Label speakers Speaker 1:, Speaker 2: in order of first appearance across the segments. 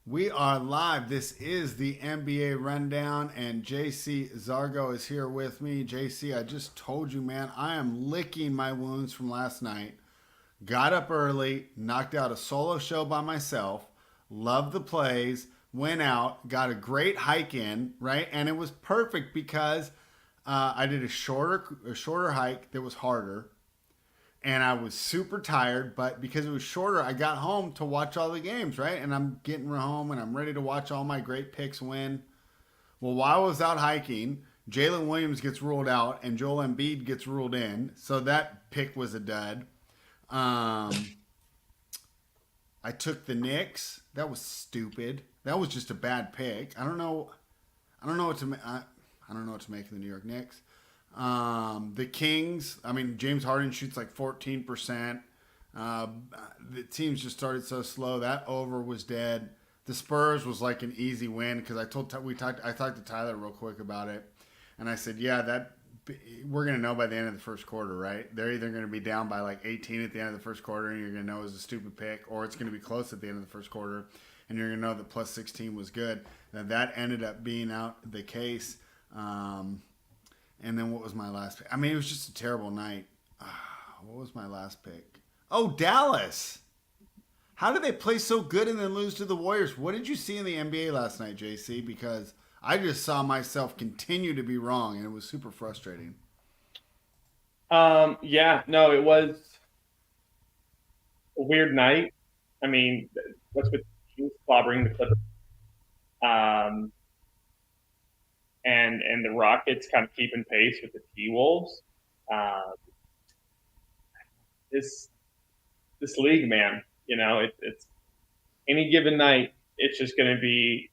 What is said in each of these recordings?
Speaker 1: We are live. This is the NBA Rundown, and JC Zargo is here with me. JC, I just told you, man, I am licking my wounds from last night. Got up early, knocked out a solo show by myself, loved the plays, went out, got a great hike in, right? And it was perfect because I did a shorter hike that was harder, and I was super tired, but because it was shorter, I got home to watch all the games, right? And I'm getting home and I'm ready to watch all my great picks win. Well, while I was out hiking, Jalen Williams gets ruled out and Joel Embiid gets ruled in. So that pick was a dud. Um, I took the Knicks. That was stupid. That was just a bad pick. I don't know. I don't know what to. I don't know what to make of the New York Knicks. The Kings, I mean, James Harden shoots like 14%. Uh, the teams just started so slow. That over was dead. The Spurs was like an easy win because I talked to Tyler real quick about it, and I said, yeah, that we're gonna know by the end of the first quarter, right? They're either gonna be down by like 18 at the end of the first quarter, and you're gonna know it was a stupid pick, or it's gonna be close at the end of the first quarter, and you're gonna know that plus 16 was good. And that ended up being out the case. And then what was my last pick? I mean, it was just a terrible night. What was my last pick? Oh, Dallas. How did they play so good and then lose to the Warriors? What did you see in the NBA last night, JC? Because I just saw myself continue to be wrong, and it was super frustrating.
Speaker 2: Yeah, no, it was a weird night. I mean, what's with Kings clobbering the Clippers, um, and the Rockets kind of keeping pace with the T Wolves. Uh, this this league, man, it's any given night, it's just going to be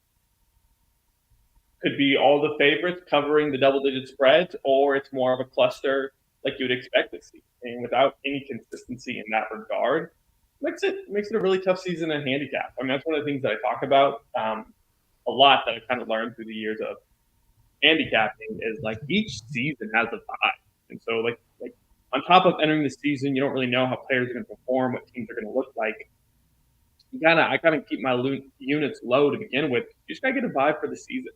Speaker 2: could be all the favorites covering the double digit spreads, or it's more of a cluster like you would expect to see. And without any consistency in that regard, makes it a really tough season in handicap. I mean, that's one of the things that I talk about a lot that I've kind of learned through the years of handicapping is like each season has a vibe. And so like on top of entering the season, you don't really know how players are going to perform, what teams are going to look like. I kind of keep my units low to begin with. You just gotta get a vibe for the season.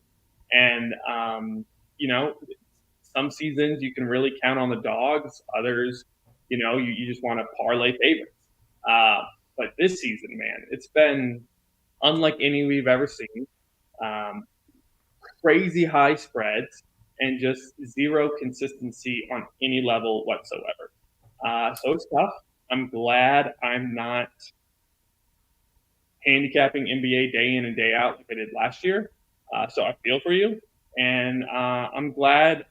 Speaker 2: And you know, some seasons you can really count on the dogs. Others, you just want to parlay favorites. Uh, but this season, man, it's been unlike any we've ever seen. Um, Crazy high spreads and just zero consistency on any level whatsoever. So it's tough. I'm glad I'm not handicapping NBA day in and day out like I did last year. So I feel for you, and I'm glad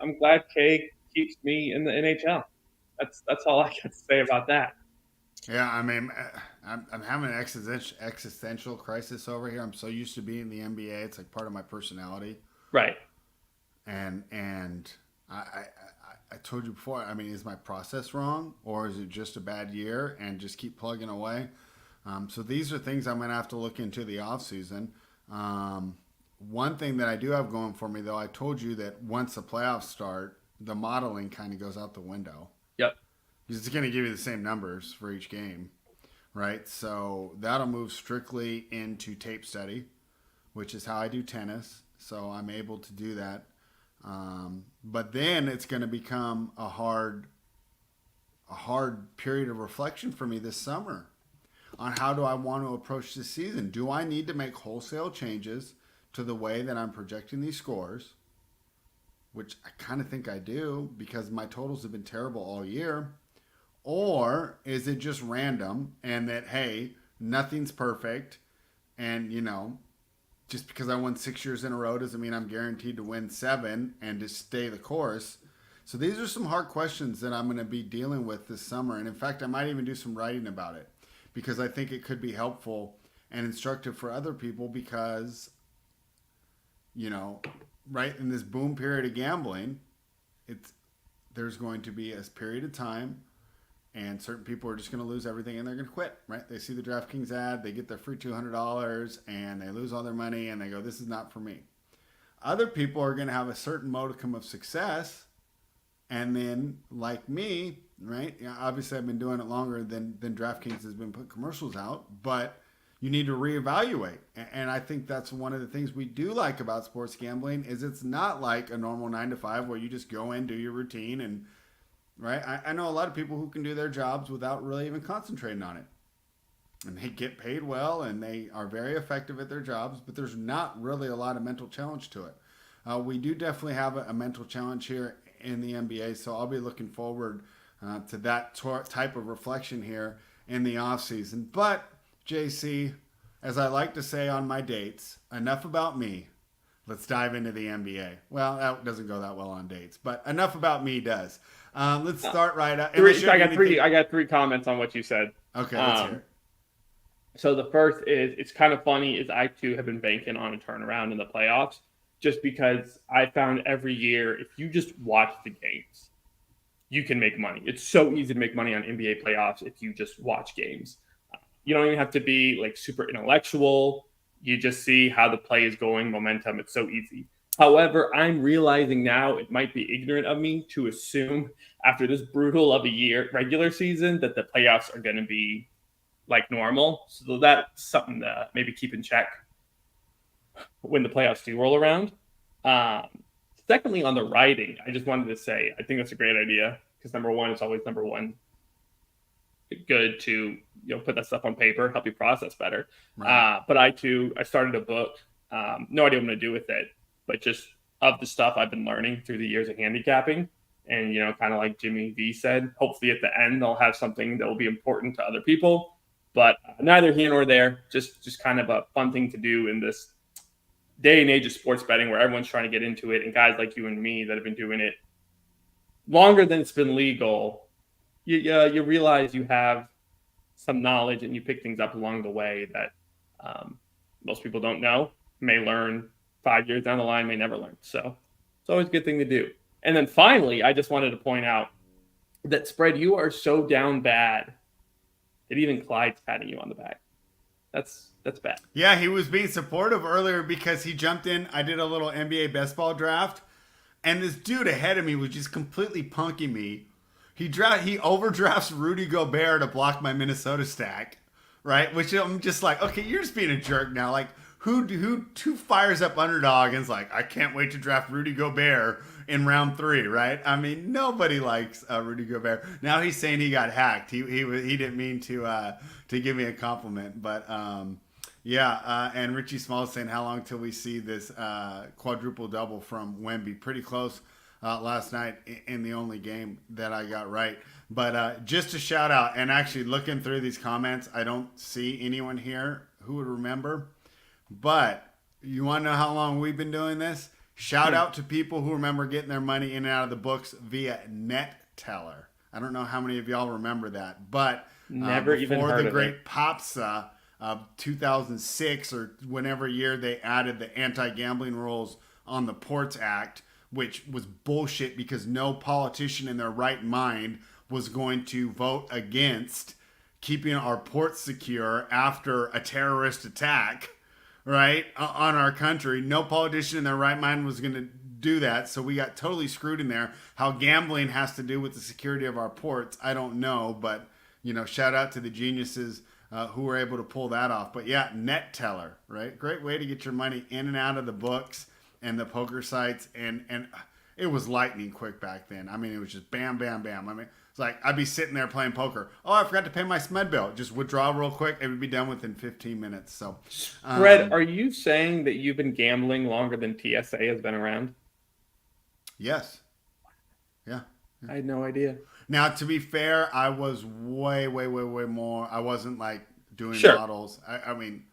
Speaker 2: K keeps me in the NHL. That's all I got to say about that.
Speaker 1: Yeah, I mean, I'm having an existential crisis over here. I'm so used to being in the NBA; it's like part of my personality.
Speaker 2: Right.
Speaker 1: And I told you before. I mean, is my process wrong, or is it just a bad year and just keep plugging away? So these are things I'm gonna have to look into the off season. One thing that I do have going for me, though, I told you that once the playoffs start, the modeling kind of goes out the window
Speaker 2: Yep.
Speaker 1: because it's going to give you the same numbers for each game, right? So that'll move strictly into tape study, which is how I do tennis. So I'm able to do that. But then it's going to become a hard period of reflection for me this summer on how do I want to approach this season. Do I need to make wholesale changes to the way that I'm projecting these scores, which I kind of think I do because my totals have been terrible all year? Or is it just random and that, hey, nothing's perfect and, just because I won 6 years in a row doesn't mean I'm guaranteed to win seven and to stay the course. So these are some hard questions that I'm going to be dealing with this summer. And in fact, I might even do some writing about it because I think it could be helpful and instructive for other people because, you know, right in this boom period of gambling, it's there's going to be a period of time and certain people are just going to lose everything and they're going to quit, right? They see the DraftKings ad, they get their free $200 and they lose all their money and they go, this is not for me. Other people are going to have a certain modicum of success. And then, like me, right? Yeah, obviously, I've been doing it longer than DraftKings has been putting commercials out, but you need to reevaluate. And I think that's one of the things we do like about sports gambling is it's not like a normal 9 to 5 where you just go in, do your routine, and right. I know a lot of people who can do their jobs without really even concentrating on it, and they get paid well and they are very effective at their jobs, but there's not really a lot of mental challenge to it. We do definitely have a mental challenge here in the NBA, so I'll be looking forward to that type of reflection here in the offseason. But, JC, as I like to say on my dates, enough about me. Let's dive into the NBA. Well, that doesn't go that well on dates, but enough about me does. Let's start right up.
Speaker 2: I got three comments on what you said.
Speaker 1: Okay, let's hear it.
Speaker 2: So the first is, it's kind of funny, is I too have been banking on a turnaround in the playoffs, just because I found every year, if you just watch the games, you can make money. It's so easy to make money on NBA playoffs if you just watch games. You don't even have to be like super intellectual. You just see how the play is going, momentum. It's so easy. However, I'm realizing now it might be ignorant of me to assume after this brutal of a year regular season that the playoffs are going to be like normal. So that's something to maybe keep in check when the playoffs do roll around. Secondly, on the writing, I just wanted to say, I think that's a great idea because number one, it's always number one good to put that stuff on paper, help you process better. Right. But I started a book. No idea what I'm going to do with it, but just of the stuff I've been learning through the years of handicapping. And, kind of like Jimmy V said, hopefully at the end, they'll have something that will be important to other people. But neither here nor there, just kind of a fun thing to do in this day and age of sports betting where everyone's trying to get into it. And guys like you and me that have been doing it longer than it's been legal, you realize you have some knowledge and you pick things up along the way that most people don't know, may learn 5 years down the line, may never learn. So it's always a good thing to do. And then finally, I just wanted to point out that, Spread, you are so down bad that even Clyde's patting you on the back. That's bad.
Speaker 1: Yeah, he was being supportive earlier because he jumped in. I did a little NBA best ball draft, and this dude ahead of me was just completely punking me. He overdrafts Rudy Gobert to block my Minnesota stack, right? Which I'm just like, okay, you're just being a jerk now. Like, who fires up underdog and is like, I can't wait to draft Rudy Gobert in round 3, right? I mean, nobody likes Rudy Gobert. Now he's saying he got hacked. He didn't mean to give me a compliment, but and Richie Small is saying, how long till we see this quadruple double from Wemby? Pretty close last night in the only game that I got right. But just a shout out, and actually looking through these comments, I don't see anyone here who would remember. But you want to know how long we've been doing this? Shout out to people who remember getting their money in and out of the books via NetTeller. I don't know how many of y'all remember that, but
Speaker 2: never even heard of it. Before the great
Speaker 1: POPSA of 2006 or whenever year they added the anti-gambling rules on the Ports Act, which was bullshit because no politician in their right mind was going to vote against keeping our ports secure after a terrorist attack, right, on our country. No politician in their right mind was going to do that, so we got totally screwed in there. How gambling has to do with the security of our ports, I don't know, but, shout out to the geniuses who were able to pull that off. But yeah, NetTeller, right? Great way to get your money in and out of the books and the poker sites, and it was lightning quick back then. I mean, it was just bam, bam, bam. I mean, it's like I'd be sitting there playing poker. Oh, I forgot to pay my SMED bill. Just withdraw real quick. It would be done within 15 minutes. So,
Speaker 2: Fred, are you saying that you've been gambling longer than TSA has been around?
Speaker 1: Yes. Yeah.
Speaker 2: I had no idea.
Speaker 1: Now, to be fair, I was way, way, way, way more. I wasn't like doing models. I mean,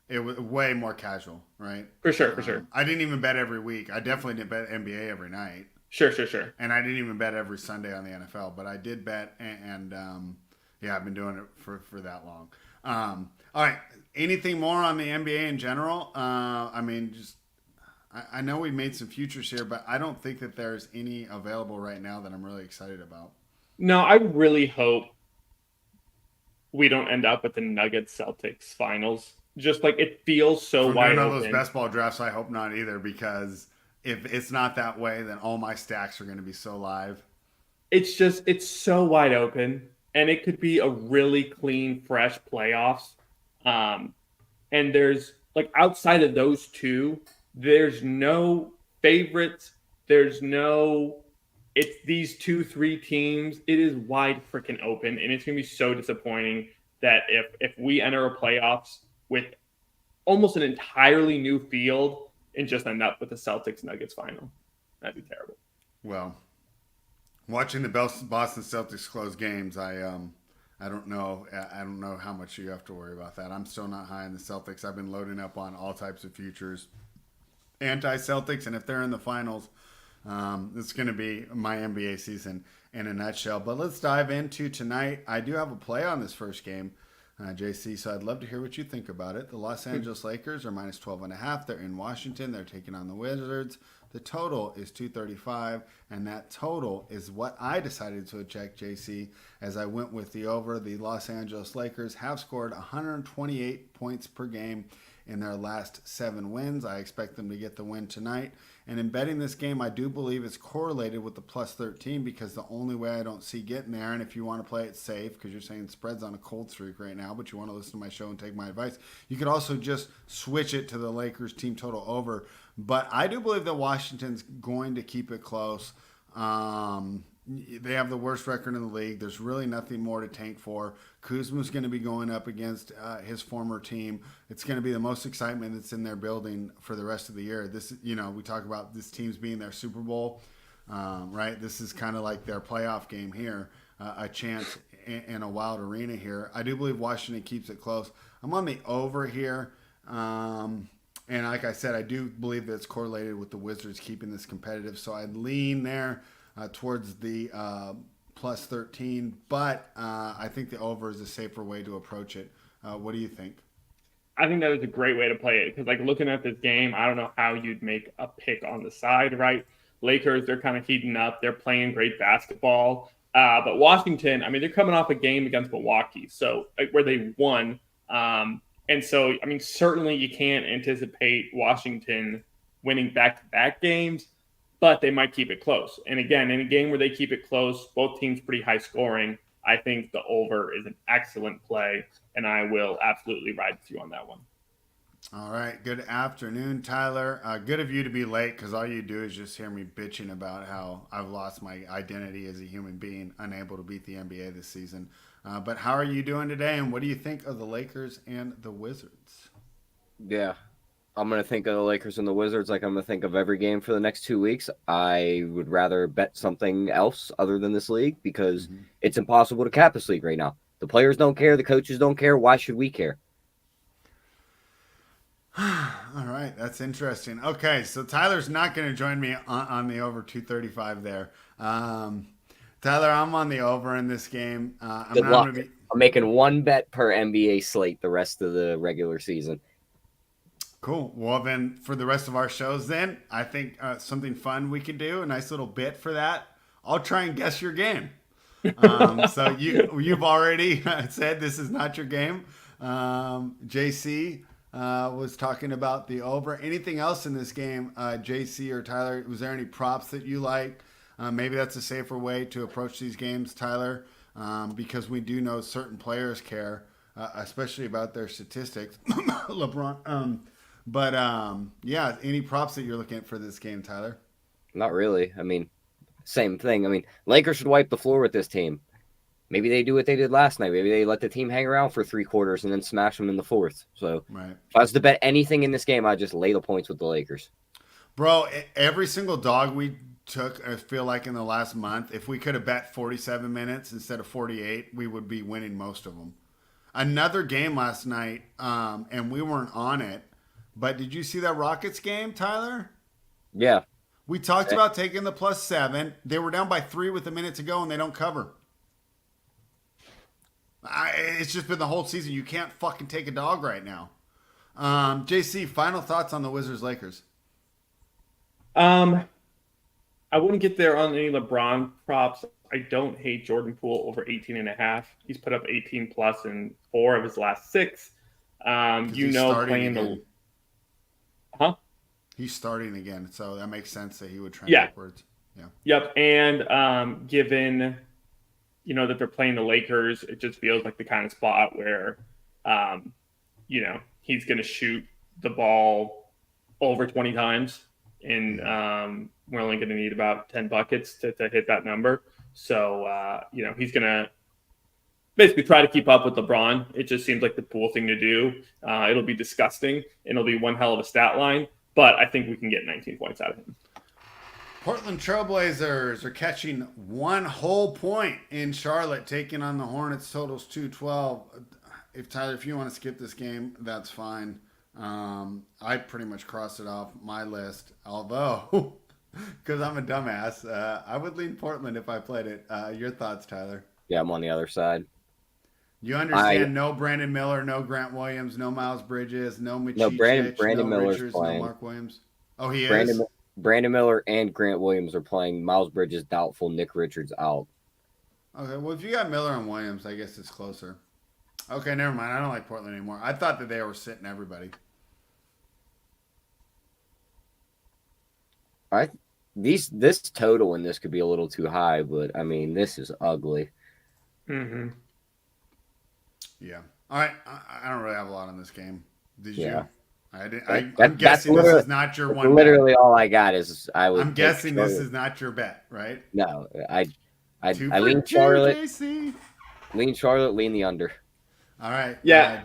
Speaker 1: it was way more casual, right?
Speaker 2: For sure.
Speaker 1: I didn't even bet every week. I definitely didn't bet NBA every night.
Speaker 2: Sure.
Speaker 1: And I didn't even bet every Sunday on the NFL, but I did bet, and I've been doing it for that long. All right, anything more on the NBA in general? I mean, I know we made some futures here, but I don't think that there's any available right now that I'm really excited about.
Speaker 2: No, I really hope we don't end up with the Nuggets-Celtics finals. Just like it feels so wide open.
Speaker 1: Those best ball drafts, I hope not either, because if it's not that way, then all my stacks are going to be so live.
Speaker 2: It's so wide open, and it could be a really clean, fresh playoffs. And there's like outside of those two, there's no favorites. There's no, it's these 2, 3 teams. It is wide freaking open. And it's going to be so disappointing that if we enter a playoffs with almost an entirely new field and just end up with the Celtics Nuggets final. That'd be terrible.
Speaker 1: Well, watching the Boston Celtics close games, I don't know. I don't know how much you have to worry about that. I'm still not high in the Celtics. I've been loading up on all types of futures, anti-Celtics, and if they're in the finals, it's going to be my NBA season in a nutshell. But let's dive into tonight. I do have a play on this first game, JC, so I'd love to hear what you think about it. The Los Angeles Lakers are minus 12.5. They're in Washington. They're taking on the Wizards. The total is 235, and that total is what I decided to check, JC, as I went with the over. The Los Angeles Lakers have scored 128 points per game in their last 7 wins. I expect them to get the win tonight. And in betting this game, I do believe it's correlated with the plus 13 because the only way I don't see getting there, and if you want to play it safe, because you're saying spread's on a cold streak right now, but you want to listen to my show and take my advice, you could also just switch it to the Lakers team total over. But I do believe that Washington's going to keep it close. They have the worst record in the league. There's really nothing more to tank for. Kuzma's going to be going up against his former team. It's going to be the most excitement that's in their building for the rest of the year. This, we talk about this team's being their Super Bowl, right? This is kind of like their playoff game here, a chance in a wild arena here. I do believe Washington keeps it close. I'm on the over here. And like I said, I do believe that it's correlated with the Wizards keeping this competitive. So I'd lean there towards the plus 13. But I think the over is a safer way to approach it. What do you think?
Speaker 2: I think that is a great way to play it because, like, looking at this game, I don't know how you'd make a pick on the side, right? Lakers, they're kind of heating up. They're playing great basketball. But Washington, I mean, they're coming off a game against Milwaukee, so where they won. And so, I mean, certainly you can't anticipate Washington winning back-to-back games, but they might keep it close. And again, in a game where they keep it close, both teams pretty high scoring, I think the over is an excellent play, and I will absolutely ride with you on that one.
Speaker 1: All right. Good afternoon, Tyler. Good of you to be late because all you do is just hear me bitching about how I've lost my identity as a human being, unable to beat the NBA this season. But how are you doing today, and what do you think of the Lakers and the Wizards?
Speaker 3: Yeah, I'm going to think of the Lakers and the Wizards like I'm going to think of every game for the next 2 weeks. I would rather bet something else other than this league because it's impossible to cap this league right now. The players don't care. The coaches don't care. Why should we care?
Speaker 1: All right, that's interesting. Okay, so Tyler's not going to join me on the over 235 there. Tyler, I'm on the over in this game.
Speaker 3: I'm making one bet per NBA slate the rest of the regular season.
Speaker 1: Cool. Well, then for the rest of our shows, then I think something fun we could do, a nice little bit for that. I'll try and guess your game. So you've already said this is not your game. JC was talking about the over. Anything else in this game, JC or Tyler? Was there any props that you like? Maybe that's a safer way to approach these games, Tyler, because we do know certain players care, especially about their statistics. LeBron. Yeah, any props that you're looking at for this game, Tyler?
Speaker 3: Not really. I mean, same thing. I mean, Lakers should wipe the floor with this team. Maybe they do what they did last night. Maybe they let the team hang around for 3 quarters and then smash them in the fourth. So
Speaker 1: right.
Speaker 3: If I was to bet anything in this game, I'd just lay the points with the Lakers.
Speaker 1: Bro, every single dog we took, I feel like in the last month, if we could have bet 47 minutes instead of 48, we would be winning most of them. Another game last night, and we weren't on it, but did you see that Rockets game, Tyler?
Speaker 3: Yeah.
Speaker 1: We talked about taking the +7. They were down by 3 with a minute to go, and they don't cover. It's just been the whole season. You can't fucking take a dog right now. JC, final thoughts on the Wizards-Lakers?
Speaker 2: I wouldn't get there on any LeBron props. I don't hate Jordan Poole over 18.5. He's put up 18 plus in 4 of his last 6. Playing
Speaker 1: again.
Speaker 2: Huh?
Speaker 1: He's starting again, so that makes sense that he would trend upwards. Yeah.
Speaker 2: Yep. And given that they're playing the Lakers, it just feels like the kind of spot where he's going to shoot the ball over 20 times, and we're only going to need about 10 buckets to hit that number. So, he's going to basically try to keep up with LeBron. It just seems like the cool thing to do. It'll be disgusting, and it'll be one hell of a stat line, but I think we can get 19 points out of him.
Speaker 1: Portland Trailblazers are catching 1 whole point in Charlotte, taking on the Hornets. Totals 212. Tyler, if you want to skip this game, that's fine. I pretty much crossed it off my list, although because I'm a dumbass, I would lean Portland if I played it. Your thoughts, Tyler?
Speaker 3: Yeah, I'm on the other side.
Speaker 1: You understand? No Brandon Miller, no Grant Williams, no Miles Bridges, no Michicic,
Speaker 3: No, Brandon
Speaker 1: no
Speaker 3: Miller's
Speaker 1: Richards,
Speaker 3: playing.
Speaker 1: no Mark Williams. Oh, he is?
Speaker 3: Brandon Miller and Grant Williams are playing. Miles Bridges doubtful. Nick Richards out.
Speaker 1: Okay, well, if you got Miller and Williams, I guess it's closer. Okay, never mind. I don't like Portland anymore. I thought that they were sitting everybody.
Speaker 3: This total in this could be a little too high, but I mean, this is ugly.
Speaker 2: Mm-hmm.
Speaker 1: Yeah. All right. I don't really have a lot on this game. Did you?
Speaker 3: Yeah.
Speaker 1: I'm guessing this is not your one.
Speaker 3: Literally, all I got is
Speaker 1: I'm guessing this is not your bet, right?
Speaker 3: No, I
Speaker 1: I
Speaker 3: lean Charlotte.
Speaker 1: JC.
Speaker 3: Lean Charlotte. Lean the under.
Speaker 1: All right.
Speaker 2: Yeah.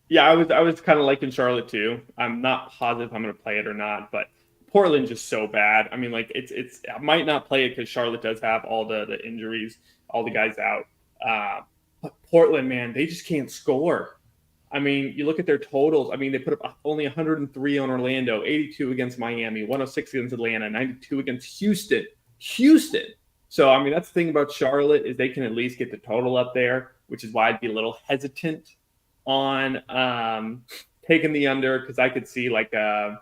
Speaker 2: Yeah, I was kind of liking Charlotte too. I'm not positive I'm going to play it or not, but Portland's just so bad. I mean, like it's I might not play it because Charlotte does have all the injuries, all the guys out. But Portland, man, they just can't score. I mean, you look at their totals. I mean, they put up only 103 on Orlando, 82 against Miami, 106 against Atlanta, 92 against Houston. So, I mean, that's the thing about Charlotte is they can at least get the total up there, which is why I'd be a little hesitant on taking the under because I could see like a,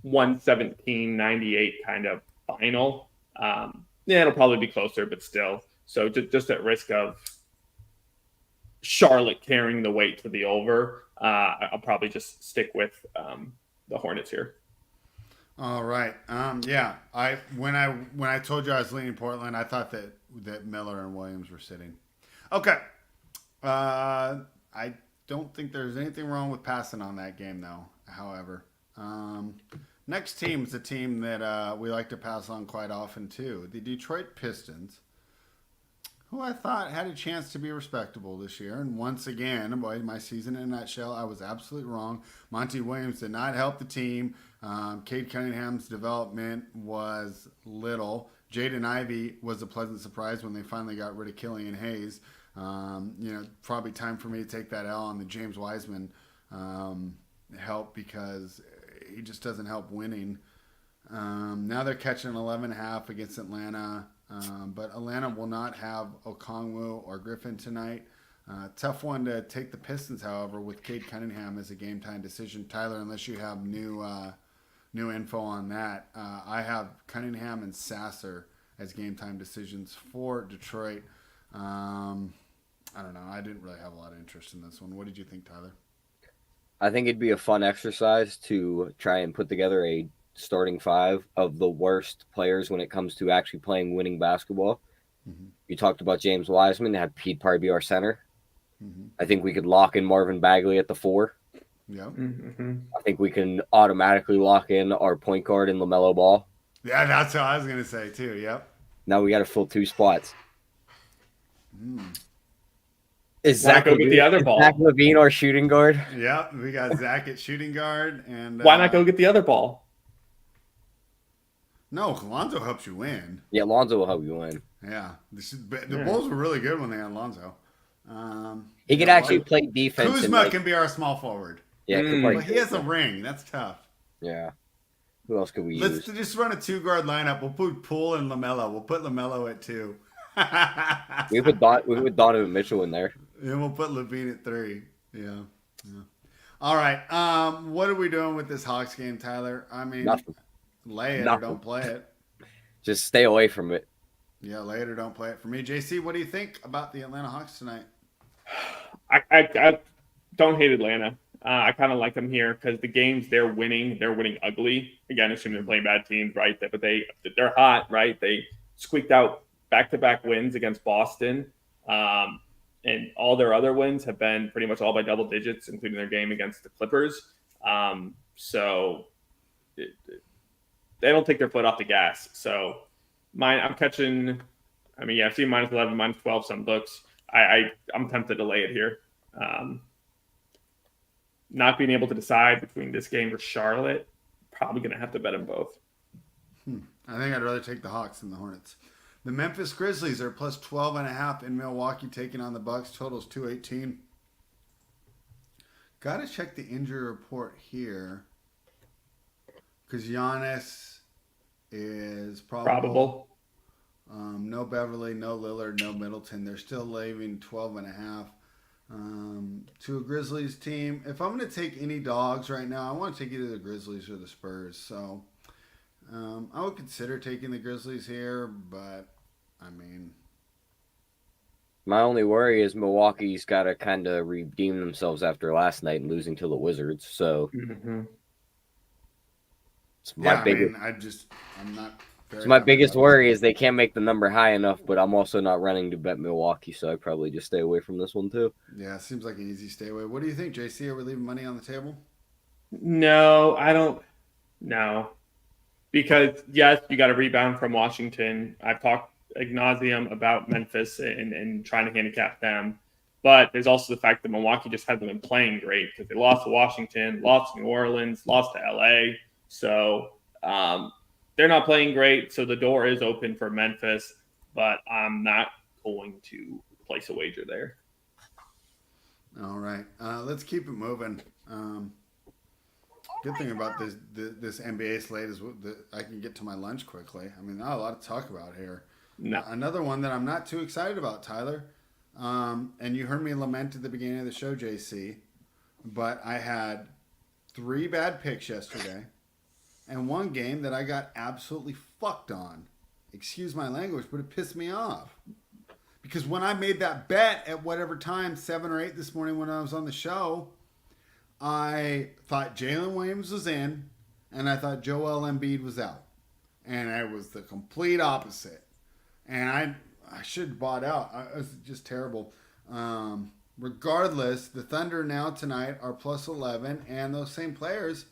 Speaker 2: 117-98 kind of final. Yeah, it'll probably be closer, but still. So just at risk of Charlotte carrying the weight to the over, I'll probably just stick with the Hornets here.
Speaker 1: All right. Yeah. When I told you I was leaning Portland, I thought that Miller and Williams were sitting. Okay. I don't think there's anything wrong with passing on that game, though. However, next team is a team that we like to pass on quite often too. The Detroit Pistons, who I thought had a chance to be respectable this year. And once again, boy, my season in a nutshell, I was absolutely wrong. Monty Williams did not help the team. Cade Cunningham's development was little. Jaden Ivey was a pleasant surprise when they finally got rid of Killian Hayes. Probably time for me to take that L on the James Wiseman help because he just doesn't help winning. Now they're catching 11.5 against Atlanta. But Atlanta will not have Okongwu or Griffin tonight. Tough one to take the Pistons, however, with Cade Cunningham as a game time decision. Tyler, unless you have new info on that, I have Cunningham and Sasser as game time decisions for Detroit. I don't know. I didn't really have a lot of interest in this one. What did you think, Tyler?
Speaker 3: I think it'd be a fun exercise to try and put together a starting five of the worst players when it comes to actually playing winning basketball. Mm-hmm. You talked about James Wiseman. He'd probably be our center. Mm-hmm. I think we could lock in Marvin Bagley at the 4.
Speaker 1: Yeah.
Speaker 3: Mm-hmm. I think we can automatically lock in our point guard in LaMelo Ball.
Speaker 1: Yeah, that's what I was going to say too. Yep.
Speaker 3: Now we got to fill 2 spots.
Speaker 2: Is Zach go get the other ball?
Speaker 3: Zach LaVine our shooting guard?
Speaker 1: Yeah, we got Zach at shooting guard, and
Speaker 2: why not go get the other ball?
Speaker 1: No, Lonzo helps you win.
Speaker 3: Yeah, Lonzo will help you win.
Speaker 1: Yeah, the Bulls were really good when they had Lonzo.
Speaker 3: He could actually play defense.
Speaker 1: Kuzma can be our small forward.
Speaker 3: Yeah,
Speaker 1: but he has a ring. That's tough.
Speaker 3: Yeah. Who else could we
Speaker 1: use?
Speaker 3: Let's
Speaker 1: just run a 2-guard lineup. We'll put Poole and LaMelo. We'll put LaMelo at 2.
Speaker 3: we put Donovan Mitchell in there.
Speaker 1: And we'll put Levine at 3. Yeah. All right. What are we doing with this Hawks game, Tyler? I mean,
Speaker 3: nothing.
Speaker 1: Lay it or don't play it.
Speaker 3: Just stay away from it.
Speaker 1: Yeah, lay it or don't play it. For me, JC, what do you think about the Atlanta Hawks tonight?
Speaker 2: I don't hate Atlanta. I kind of like them here because the games they're winning ugly. Again, assuming they're playing bad teams, right? But they're hot, right? They squeaked out back-to-back wins against Boston. And and all their other wins have been pretty much all by double digits, including their game against the Clippers. So they don't take their foot off the gas. So I'm catching. I mean, yeah, I've seen -11, -12 some books. I'm tempted to lay it here. Not being able to decide between this game or Charlotte, probably going to have to bet them both.
Speaker 1: I think I'd rather take the Hawks than the Hornets. The Memphis Grizzlies are plus 12.5 in Milwaukee, taking on the Bucks. Totals 218. Got to check the injury report here because Giannis is probable. No Beverly, no Lillard, no Middleton. They're still leaving 12.5 to a Grizzlies team. If I'm going to take any dogs right now, I want to take either the Grizzlies or the Spurs. So I would consider taking the Grizzlies here, but I mean,
Speaker 3: my only worry is Milwaukee's got to kind of redeem themselves after last night and losing to the Wizards. So it's my my biggest worry is they can't make the number high enough, but I'm also not running to bet Milwaukee, so I'd probably just stay away from this one too.
Speaker 1: Yeah, seems like an easy stay away. What do you think, JC? Are we leaving money on the table?
Speaker 2: No, I don't. No. Because, yes, you got a rebound from Washington. I've talked ad nauseum about Memphis and trying to handicap them. But there's also the fact that Milwaukee just hasn't been playing great because they lost to Washington, lost to New Orleans, lost to LA. So they're not playing great. So the door is open for Memphis, but I'm not going to place a wager there.
Speaker 1: All right. Let's keep it moving. Good thing about this NBA slate is I can get to my lunch quickly. I mean, not a lot to talk about here.
Speaker 2: No.
Speaker 1: Another one that I'm not too excited about, Tyler. And you heard me lament at the beginning of the show, JC. But I had 3 bad picks yesterday. And one game that I got absolutely fucked on. Excuse my language, but it pissed me off. Because when I made that bet at whatever time, 7 or 8 this morning when I was on the show, I thought Jalen Williams was in, and I thought Joel Embiid was out. And it was the complete opposite. And I should have bought out. It was just terrible. Regardless, the Thunder now tonight are plus 11, and those same players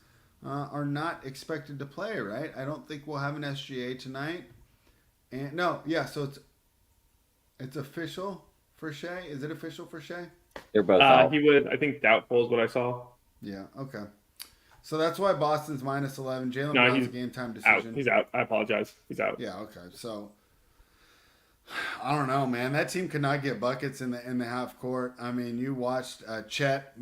Speaker 1: are not expected to play, right? I don't think we'll have an SGA tonight. And so it's official for Shea. Is it official for Shea?
Speaker 3: They're both out.
Speaker 2: He would, I think, doubtful is what I saw.
Speaker 1: Yeah, okay. So that's why Boston's minus 11. Jalen Brown's a game time decision.
Speaker 2: He's out. I apologize. He's out.
Speaker 1: Yeah, okay. So I don't know, man. That team could not get buckets in the half court. I mean, you watched Chet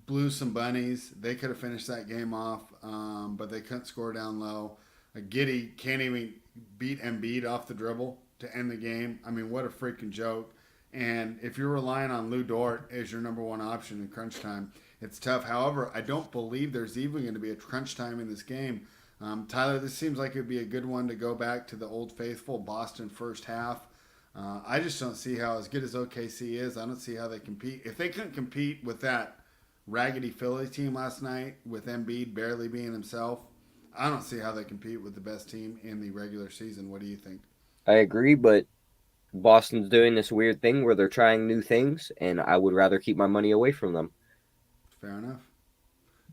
Speaker 1: blew some bunnies. They could have finished that game off, but they couldn't score down low. Giddey can't even beat Embiid off the dribble to end the game. I mean, what a freaking joke. And if you're relying on Lou Dort as your number one option in crunch time, it's tough. However, I don't believe there's even going to be a crunch time in this game. Tyler, this seems like it would be a good one to go back to the old faithful Boston first half. I just don't see how, as good as OKC is, I don't see how they compete. If they couldn't compete with that raggedy Philly team last night with Embiid barely being himself, I don't see how they compete with the best team in the regular season. What do you think?
Speaker 3: I agree, but Boston's doing this weird thing where they're trying new things, and I would rather keep my money away from them.
Speaker 1: Fair enough.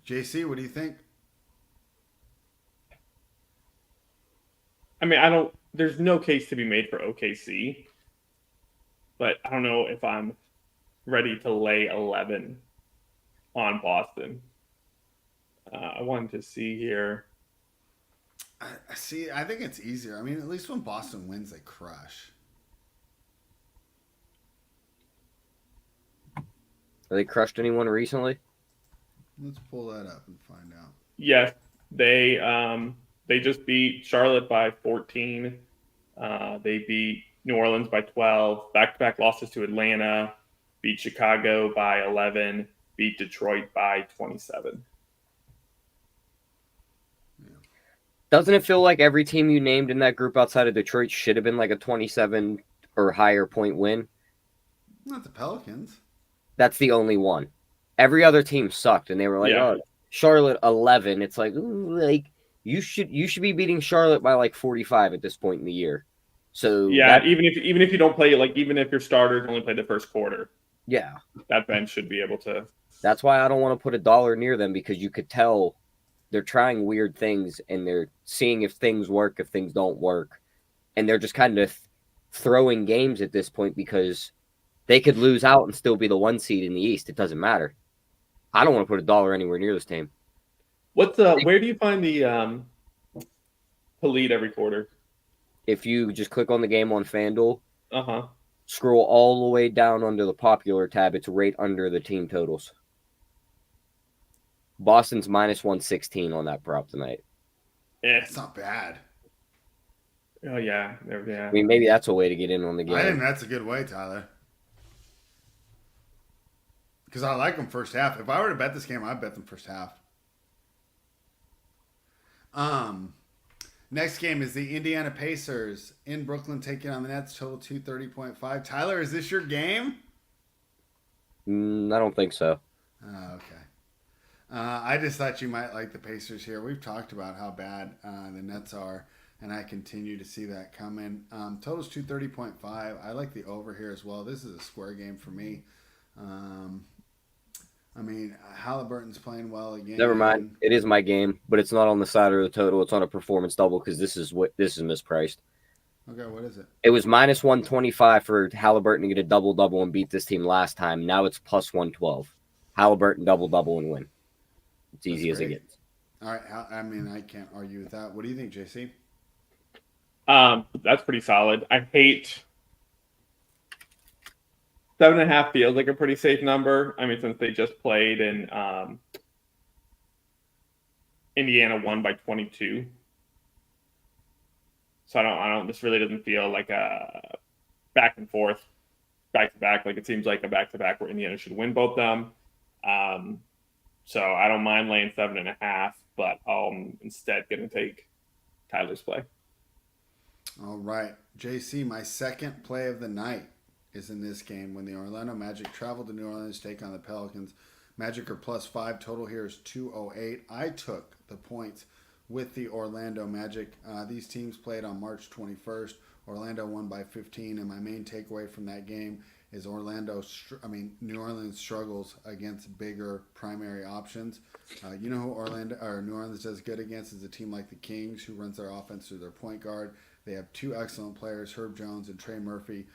Speaker 1: JC, what do you think?
Speaker 2: I mean, there's no case to be made for OKC, but I don't know if I'm ready to lay 11 on Boston. I wanted to see here.
Speaker 1: I think it's easier. I mean, at least when Boston wins, they crush.
Speaker 3: Have they crushed anyone recently?
Speaker 1: Let's pull that up and find out.
Speaker 2: Yes, they just beat Charlotte by 14. They beat New Orleans by 12. Back-to-back losses to Atlanta. Beat Chicago by 11. Beat Detroit by 27.
Speaker 3: Doesn't it feel like every team you named in that group outside of Detroit should have been like a 27 or higher point win?
Speaker 1: Not the Pelicans.
Speaker 3: That's the only one. Every other team sucked, and they were like, "Oh, Charlotte 11." It's like, ooh, like you should be beating Charlotte by like 45 at this point in the year. So
Speaker 2: Yeah, even if you don't play, like even if your starters only play the first quarter,
Speaker 3: yeah,
Speaker 2: that bench should be able to.
Speaker 3: that's why I don't want to put $1 near them, because you could tell they're trying weird things and they're seeing if things work, if things don't work, and they're just kind of throwing games at this point because they could lose out and still be the 1 seed in the East. It doesn't matter. I don't want to put $1 anywhere near this team.
Speaker 2: Where do you find the to lead every quarter?
Speaker 3: If you just click on the game on FanDuel,
Speaker 2: Uh-huh.
Speaker 3: scroll all the way down under the popular tab, it's right under the team totals. Boston's minus 116 on that prop tonight.
Speaker 1: It's not bad.
Speaker 2: Oh yeah.
Speaker 3: I mean, maybe that's a way to get in on the game.
Speaker 1: I think that's a good way, Tyler. Because I like them first half. If I were to bet this game, I'd bet them first half. Next game is the Indiana Pacers in Brooklyn taking on the Nets. Total 230.5. Tyler, is this your game?
Speaker 3: I don't think so.
Speaker 1: Oh, okay. I just thought you might like the Pacers here. We've talked about how bad the Nets are, and I continue to see that coming. Total's 230.5. I like the over here as well. This is a square game for me. I mean, Halliburton's playing well again.
Speaker 3: Never mind. It is my game, but it's not on the side of the total. It's on a performance double because this is mispriced.
Speaker 1: Okay, what is it?
Speaker 3: It was minus 125 for Halliburton to get a double-double and beat this team last time. Now it's plus 112. Halliburton double-double and win. It's easy as it gets.
Speaker 1: All right. I mean, I can't argue with that. What do you think, JC?
Speaker 2: That's pretty solid. I hate 7.5 feels like a pretty safe number. I mean, since they just played and Indiana won by 22. So I don't. This really doesn't feel like a back and forth, back to back. Like it seems like a back to back where Indiana should win both them. So I don't mind laying 7.5, but I'm instead going to take Tyler's play.
Speaker 1: All right, JC. My second play of the night is in this game when the Orlando Magic travel to New Orleans to take on the Pelicans. Magic are plus 5. Total here is 208. I took the points with the Orlando Magic. These teams played on March 21st. Orlando won by 15, and my main takeaway from that game is New Orleans struggles against bigger primary options. You know who New Orleans does good against is a team like the Kings, who runs their offense through their point guard. They have two excellent players, Herb Jones and Trey Murphy,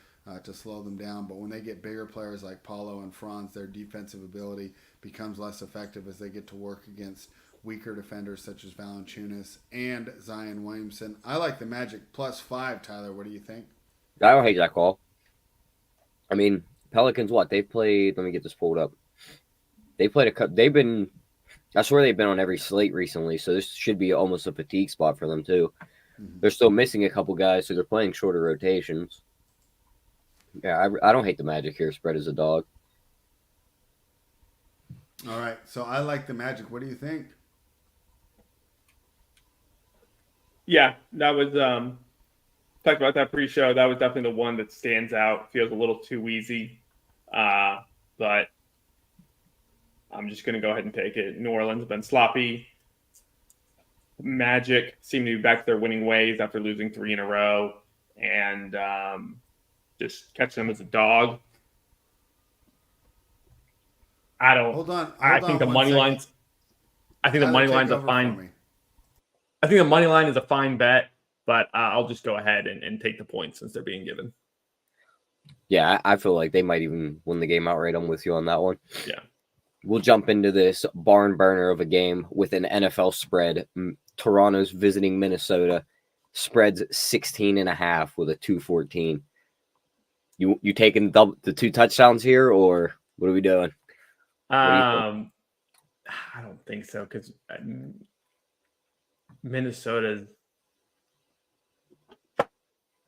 Speaker 1: to slow them down. But when they get bigger players like Paulo and Franz, their defensive ability becomes less effective as they get to work against weaker defenders such as Valanciunas and Zion Williamson. I like the Magic plus 5, Tyler. What do you think?
Speaker 3: I don't hate that call. I mean, Pelicans, they've played, let me get this pulled up. They played I swear they've been on every slate recently, so this should be almost a fatigue spot for them too. Mm-hmm. They're still missing a couple guys, so they're playing shorter rotations. Yeah, I don't hate the Magic here. Spread as a dog.
Speaker 1: All right, so I like the Magic. What do you think?
Speaker 2: Yeah, that was talked about that pre-show. That was definitely the one that stands out. Feels a little too easy, but I'm just going to go ahead and take it. New Orleans has been sloppy. Magic seem to be back to their winning ways after losing 3 in a row, and just catch them as a dog. I don't.
Speaker 1: Hold on.
Speaker 2: I think the money line's. I think the money line's a fine. I think the money line is a fine bet, but I'll just go ahead and take the points since they're being given.
Speaker 3: Yeah, I feel like they might even win the game outright. I'm with you on that one.
Speaker 2: Yeah. We'll
Speaker 3: jump into this barn burner of a game with an NFL spread. Toronto's visiting Minnesota. Spreads 16.5 with a 214. You taking the 2 touchdowns here, or what are we doing?
Speaker 2: I don't think so, because Minnesota's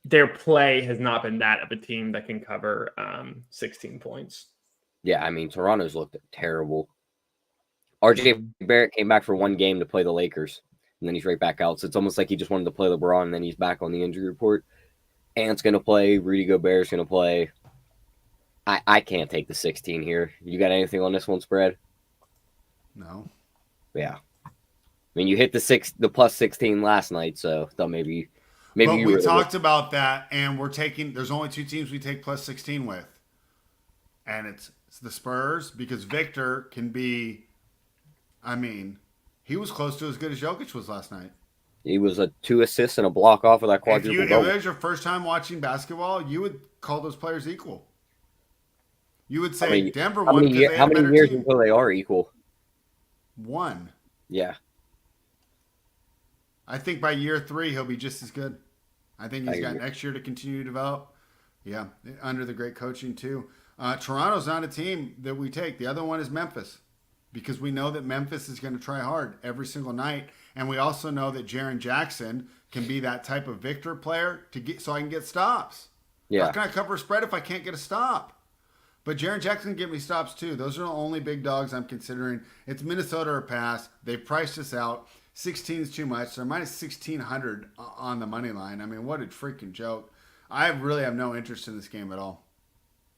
Speaker 2: their play has not been that of a team that can cover 16 points.
Speaker 3: Yeah, I mean, Toronto's looked terrible. RJ Barrett came back for one game to play the Lakers, and then he's right back out. So it's almost like he just wanted to play LeBron, and then he's back on the injury report. Ant's going to play. Rudy Gobert's going to play. I can't take the 16 here. You got anything on this one, spread?
Speaker 1: No.
Speaker 3: Yeah. I mean, you hit the plus 16 last night, so thought maybe Maybe
Speaker 1: But
Speaker 3: you
Speaker 1: we
Speaker 3: were the
Speaker 1: talked about that, and there's only 2 teams we take plus 16 with. And it's the Spurs, because Victor can be, I mean, he was close to as good as Jokic was last night.
Speaker 3: He was a 2 assists and a block off of that
Speaker 1: If
Speaker 3: quadruple
Speaker 1: it
Speaker 3: double.
Speaker 1: was your first time watching basketball, you would call those players equal. You would say Denver won because they
Speaker 3: How
Speaker 1: had a
Speaker 3: many
Speaker 1: better
Speaker 3: years
Speaker 1: team.
Speaker 3: until they are equal?
Speaker 1: 1.
Speaker 3: Yeah.
Speaker 1: I think by year 3 he'll be just as good. I think he's got
Speaker 3: agree.
Speaker 1: next year to continue to develop. Yeah, under the great coaching too. Toronto's not a team that we take. The other one is Memphis, because we know that Memphis is going to try hard every single night, and we also know that Jaren Jackson can be that type of Victor player so I can get stops.
Speaker 3: Yeah.
Speaker 1: How can I cover a spread if I can't get a stop? But Jaren Jackson can get me stops too. Those are the only big dogs I'm considering. It's Minnesota or pass. They've priced us out. 16 is too much. They're minus 1,600 on the money line. I mean, what a freaking joke. I really have no interest in this game at all.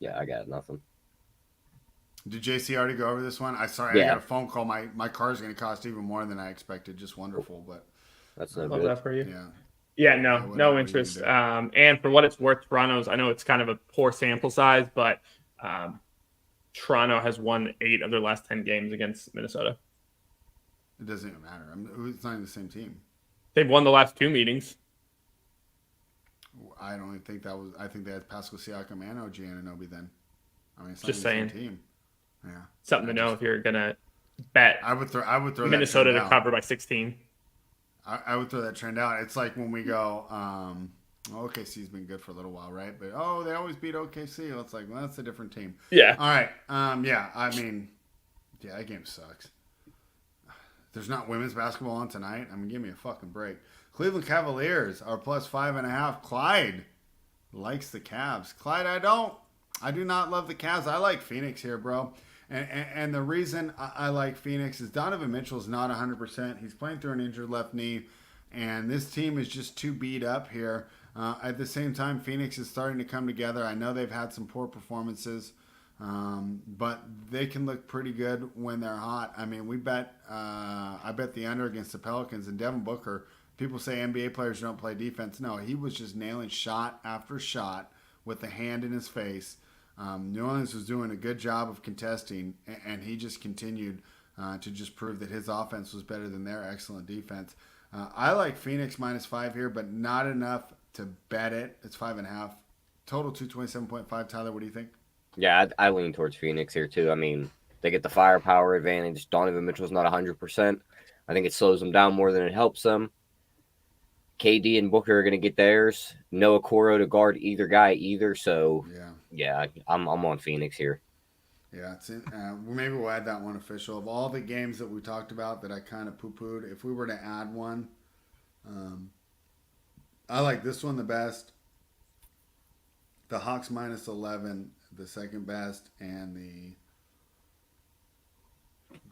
Speaker 3: Yeah, I got nothing.
Speaker 1: Did JC already go over this one? I got a phone call. My car's going to cost even more than I expected. Just wonderful, but
Speaker 3: That's no
Speaker 2: Love
Speaker 3: good.
Speaker 2: that for you.
Speaker 1: yeah.
Speaker 2: Yeah, no interest. And for what it's worth, Toronto's, I know it's kind of a poor sample size, but Toronto has won 8 of their last 10 games against Minnesota.
Speaker 1: It doesn't even matter. It's not even the same team.
Speaker 2: They've won the last 2 meetings.
Speaker 1: I don't even think that was. I think they had Pascal Siakam and OG Anunoby then. I mean, it's not
Speaker 2: Just
Speaker 1: even the
Speaker 2: saying.
Speaker 1: same team. Yeah.
Speaker 2: Something to know if you're gonna bet
Speaker 1: I would throw
Speaker 2: Minnesota
Speaker 1: that
Speaker 2: to cover by 16.
Speaker 1: I would throw that trend out. It's like when we go, OKC's been good for a little while, right? But they always beat OKC. Well, it's like, well, that's a different team.
Speaker 2: Yeah.
Speaker 1: All right. I mean, that game sucks. There's not women's basketball on tonight. I mean, give me a fucking break. Cleveland Cavaliers are plus 5.5. Clyde likes the Cavs. Clyde, I do not love the Cavs. I like Phoenix here, bro. And the reason I like Phoenix is Donovan Mitchell's not 100%. He's playing through an injured left knee, and this team is just too beat up here. At the same time, Phoenix is starting to come together. I know they've had some poor performances, but they can look pretty good when they're hot. I mean, I bet the under against the Pelicans, and Devin Booker. People say NBA players don't play defense. No, he was just nailing shot after shot with the hand in his face. New Orleans was doing a good job of contesting, and he just continued to just prove that his offense was better than their excellent defense. I like Phoenix minus 5 here, but not enough to bet it. It's 5.5. Total 227.5. Tyler, what do you think?
Speaker 3: Yeah, I lean towards Phoenix here too. I mean, they get the firepower advantage. Donovan Mitchell's not 100%. I think it slows them down more than it helps them. KD and Booker are going to get theirs. No Okoro to guard either guy either. So, yeah, I'm on Phoenix here.
Speaker 1: Yeah, maybe we'll add that one official. Of all the games that we talked about that I kind of poo-pooed, if we were to add one, I like this one the best. The Hawks minus 11, the second best, and the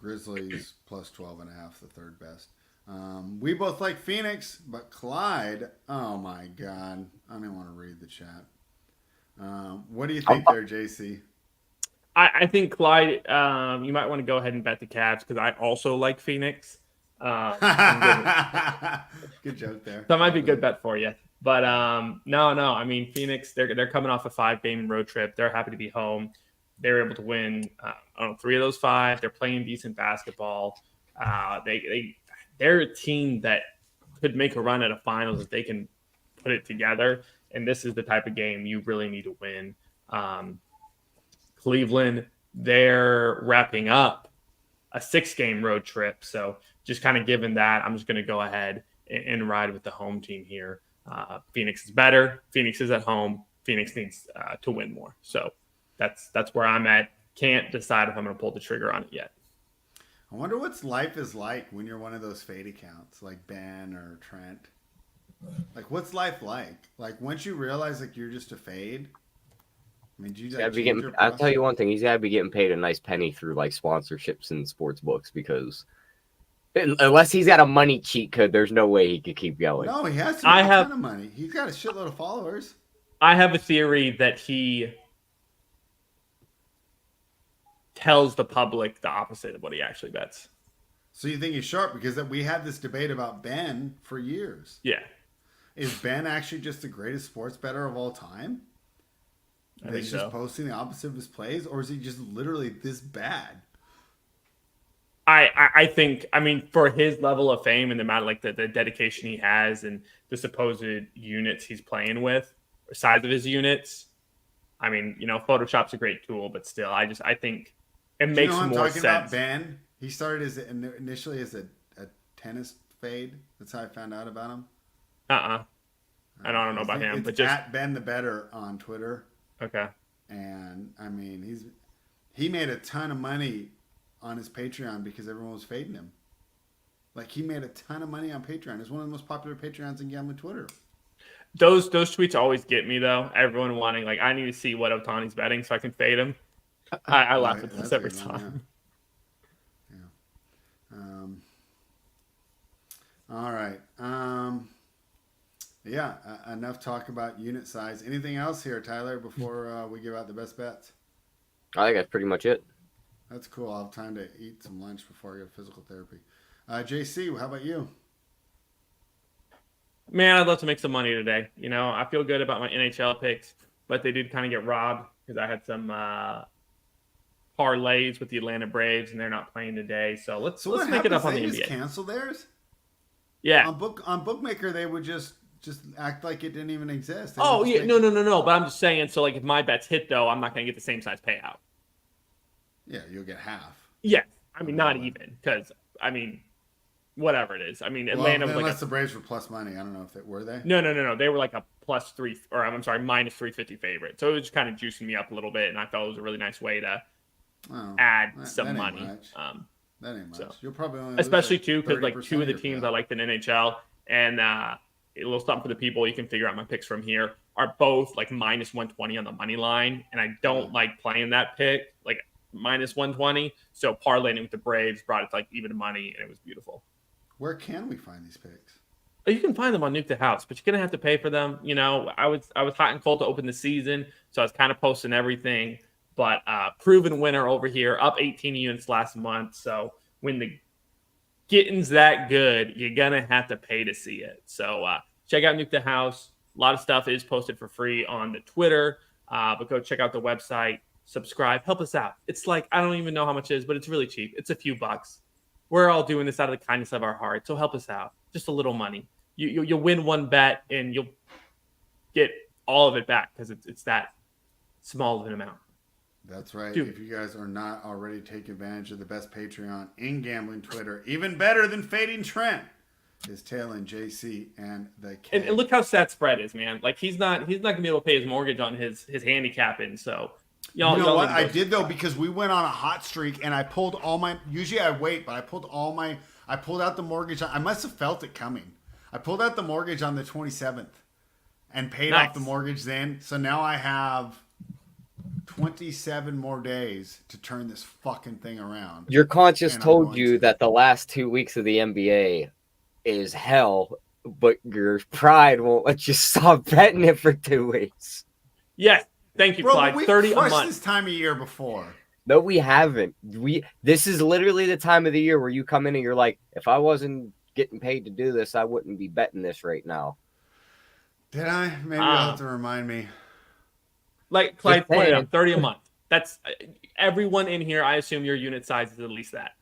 Speaker 1: Grizzlies plus 12.5, the third best. We both like Phoenix, but Clyde, oh my God. I don't even want to read the chat. What do you think there, JC?
Speaker 2: I think Clyde, you might want to go ahead and bet the Cavs because I also like Phoenix.
Speaker 1: Good joke there.
Speaker 2: That might be a good bet for you. But no. I mean, Phoenix, they're coming off a 5-game road trip. They're happy to be home. They're able to win 3 of those 5. They're playing decent basketball. They're a team that could make a run at a finals if they can put it together. And this is the type of game you really need to win. Cleveland, they're wrapping up a 6-game road trip. So just kind of given that, I'm just going to go ahead and ride with the home team here. Phoenix is better. Phoenix is at home. Phoenix needs to win more. So that's where I'm at. Can't decide if I'm going to pull the trigger on it yet.
Speaker 1: I wonder what life is like when you're one of those fade accounts like Ben or Trent. Like, what's life like? Like, once you realize like you're just a fade. I mean, do you
Speaker 3: I'll tell you one thing: he's got to be getting paid a nice penny through like sponsorships and sports books, because unless he's got a money cheat code, there's no way he could keep going.
Speaker 1: No, he has a ton of money. He's got a shitload of followers.
Speaker 2: I have a theory that he tells the public the opposite of what he actually bets.
Speaker 1: So you think he's sharp? Because we had this debate about Ben for years.
Speaker 2: Yeah.
Speaker 1: Is Ben actually just the greatest sports bettor of all time?
Speaker 2: I think
Speaker 1: He's
Speaker 2: so.
Speaker 1: just posting the opposite of his plays, or is he just literally this bad?
Speaker 2: I think, I mean, for his level of fame and the amount of like the dedication he has and the supposed units he's playing with, or size of his units, I mean, Photoshop's a great tool, but still, I think it
Speaker 1: Do you
Speaker 2: makes
Speaker 1: know who I'm
Speaker 2: more
Speaker 1: talking
Speaker 2: sense.
Speaker 1: about? Ben. He started initially as a tennis fade. That's how I found out about him.
Speaker 2: I don't know about him,
Speaker 1: It's
Speaker 2: but just
Speaker 1: at Ben the Better on Twitter.
Speaker 2: okay.
Speaker 1: And I mean, he made a ton of money on his Patreon because everyone was fading him. Like, he made a ton of money on Patreon. It's one of the most popular Patreons in gambling Twitter.
Speaker 2: Those tweets always get me though. Everyone wanting like, I need to see what Otani's betting so I can fade him. I laugh at this every time.
Speaker 1: Yeah. All right. Enough talk about unit size. Anything else here, Tyler, before we give out the best bets?
Speaker 3: I think that's pretty much it.
Speaker 1: That's cool. I'll have time to eat some lunch before I go to physical therapy. JC, how about you?
Speaker 2: Man, I'd love to make some money today. I feel good about my NHL picks, but they did kind of get robbed because I had some parlays with the Atlanta Braves, and they're not playing today. So let's make it up on the NBA.
Speaker 1: They just cancel theirs?
Speaker 2: Yeah.
Speaker 1: On Bookmaker, they would just act like it didn't even exist.
Speaker 2: Oh yeah, no. But I'm just saying. So like, if my bets hit though, I'm not going to get the same size payout.
Speaker 1: Yeah, you'll get half.
Speaker 2: Yeah, I mean not even because I mean, whatever it is. I mean Atlanta was
Speaker 1: unless the Braves were plus money. I don't know if they were they.
Speaker 2: No. They were like a +3 or I'm sorry -350 favorite. So it was just kind of juicing me up a little bit, and I thought it was a really nice way to add some money.
Speaker 1: That ain't much.
Speaker 2: So,
Speaker 1: You'll probably only
Speaker 2: especially too because like 2 of the
Speaker 1: your
Speaker 2: teams
Speaker 1: payout.
Speaker 2: I liked in NHL and a little something for the people. You can figure out my picks from here. Are both like -120 on the money line, and I don't like playing that pick like -120. So parlaying with the Braves brought it to like even money, and it was beautiful.
Speaker 1: Where can we find these picks?
Speaker 2: You can find them on Nuke the House, but you're gonna have to pay for them. I was hot and cold to open the season, so I was kind of posting everything. But proven winner over here, up 18 units last month. So when the getting's that good, you're gonna have to pay to see it. So check out Nuke the House. A lot of stuff is posted for free on the Twitter, but go check out the website. Subscribe, help us out. It's like, I don't even know how much it is, but it's really cheap. It's a few bucks. We're all doing this out of the kindness of our heart, so help us out. Just a little money. You'll win one bet and you'll get all of it back because it's that small of an amount.
Speaker 1: That's right.
Speaker 2: Dude.
Speaker 1: If you guys are not already taking advantage of the best Patreon in gambling Twitter, even better than Fading Trent, is Taylor and JC and the K.
Speaker 2: And look how sad spread is, man. Like he's not gonna be able to pay his mortgage on his handicapping. So y'all,
Speaker 1: you know what I did though, because we went on a hot streak and I pulled all my. Usually I wait, but I pulled out the mortgage. I must have felt it coming. I pulled out the mortgage on the 27th and paid off the mortgage then. So now I have 27 more days to turn this fucking thing around.
Speaker 3: Your conscience told you that the last 2 weeks of the NBA is hell, but your pride won't let you stop betting it for 2 weeks.
Speaker 2: Yes. Thank you, Clyde.
Speaker 1: We've
Speaker 2: 30 a
Speaker 1: crushed
Speaker 2: month.
Speaker 1: this time of year before.
Speaker 3: No, we haven't. This is literally the time of the year where you come in and you're like, if I wasn't getting paid to do this, I wouldn't be betting this right now.
Speaker 1: Did I? Maybe you'll have to remind me.
Speaker 2: Like Clyde pointed out, 30 a month. That's everyone in here. I assume your unit size is at least that.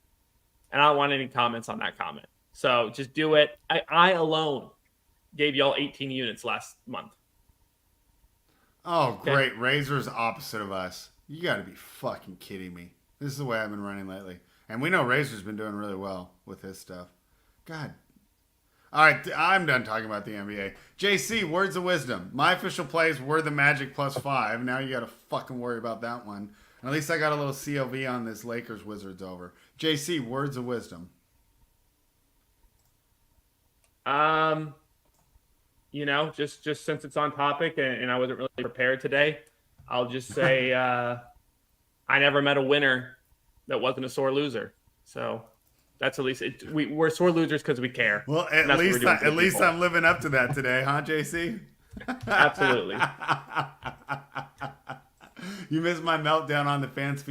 Speaker 2: And I don't want any comments on that comment. So just do it. I alone gave y'all 18 units last month.
Speaker 1: Oh, great. Okay. Razor's opposite of us. You got to be fucking kidding me. This is the way I've been running lately. And we know Razor's been doing really well with his stuff. God. All right, I'm done talking about the NBA. JC, words of wisdom. My official plays were the Magic +5. Now you got to fucking worry about that one. And at least I got a little COV on this Lakers Wizards over. JC, words of wisdom.
Speaker 2: Just since it's on topic and I wasn't really prepared today, I'll just say I never met a winner that wasn't a sore loser. So that's at least we're sore losers because we care.
Speaker 1: Well, at least I'm living up to that today, huh, JC?
Speaker 2: Absolutely.
Speaker 1: You missed my meltdown on the fans feed.